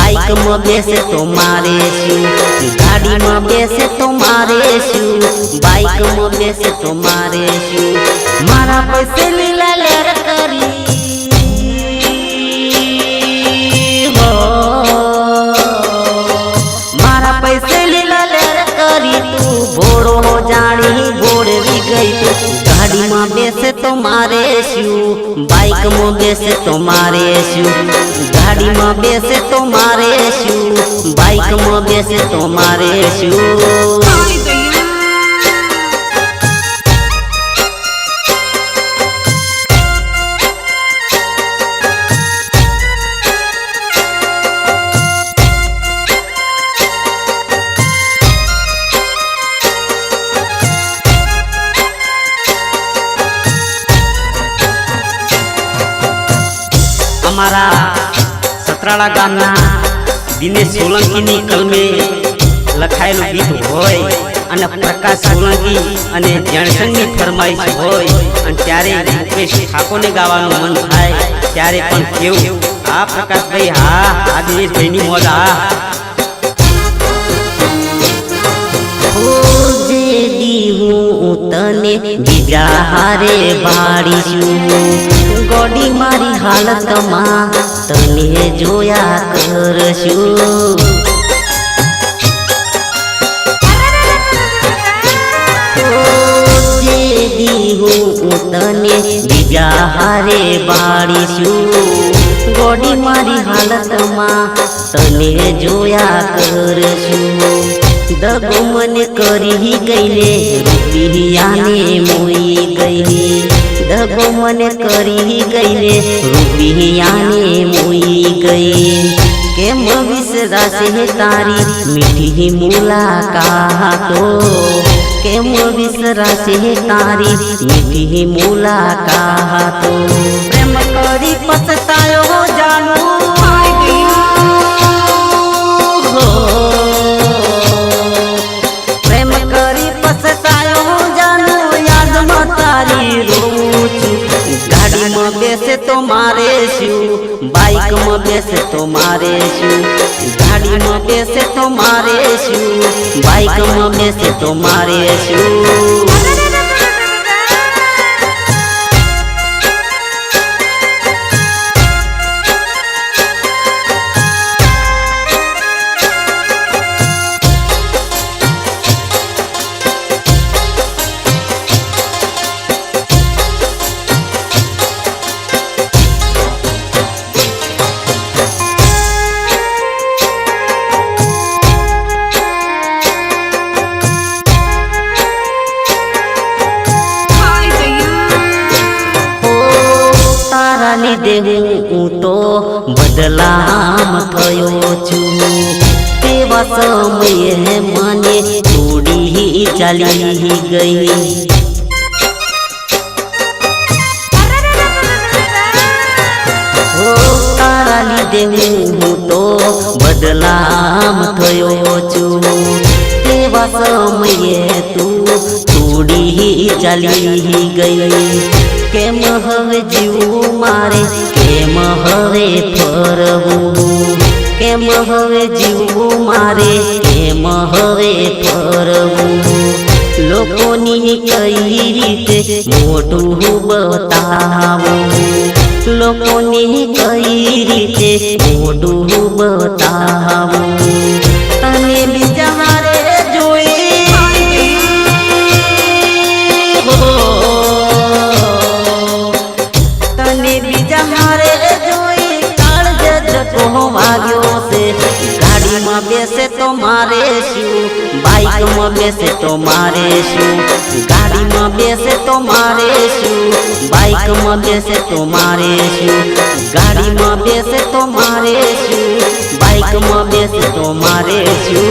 Bike में बेसे तो मारे शू, गाड़ी में बेसे तो मारे शू, बाइक में बेसे तो मारे शू। मारा पैसे लीला लेर करी हो, मारा पैसे लीला लेर करी तू बोरो हो जानी बोड़ भी गई तू। गाड़ी में बेसे तो मारे शू, बाइक में बेसे तो मारे शू, गाड़ी में बेसे तो मारे शू, बाइक में बेसे तो मारे शू। हमारा सतराड़ा गामना दिनेश सोलंकी ની કલમે લખાયેલું ગીત હોય અને પ્રકાશ સોલંકી અને જણસંગની ફરમાઈશ હોય અને ત્યારે રૂપેશ ઠાકોરને ગાવાનું મન થાય ત્યારે પણ કેવું આ પ્રકાશભાઈ હા આ દિનેશભાઈની મોજ આ તને બીજા હારે બાળીશું ગોડી મારી હાલતમાં તને જોયા કરશું। તને બીજા હારે બાળીશું ગોડી મારી હાલતમાં તને જોયા કરશું। દગો મને કરી ગઈને રૂપિયાને મોઈ ગઈ, દગો મને કરી ગઈને રૂપિયાને મોઈ ગઈ। કેમ વિસરાશે તારી મીઠી મુલાકાતો, કેમ વિસરાશે તારી મીઠી મુલાકાતો। પ્રેમ કરી પછતાયો જાણું बेसे तो मारे शू, बाइक में बेसे तो मारे शू, गाड़ी में बेसे तो मारे शू, बाइक में बेसे तो मारे शू। હું તો બદલામ થયો છું, તેવા સમયે મને છોડી ચાલી ગઈ। તારા લીધે હું તો બદલામ થયો છું, તેવા સમયે તું છોડી ચાલી ગઈ। કેમ હવે જીવું મારે, કેમ હવે ફરવું, કેમ હવે જીવું મારે, કેમ હવે ફરવું। લોકોની કઈ રીતે મોટું બતાવું, લોકોની કઈ રીતે મોટું બતાવું। તને બીજા હારે જોઈ गाड़ी में बेसे तो मारे शू, बाइक में बेसे तो मारे शू, गाड़ी में बेसे तो मारे शू, बाइक में बेसे तो मारे शू, गाड़ी में बेसे तो मारे शू, बाइक में बेसे तो मारे शू।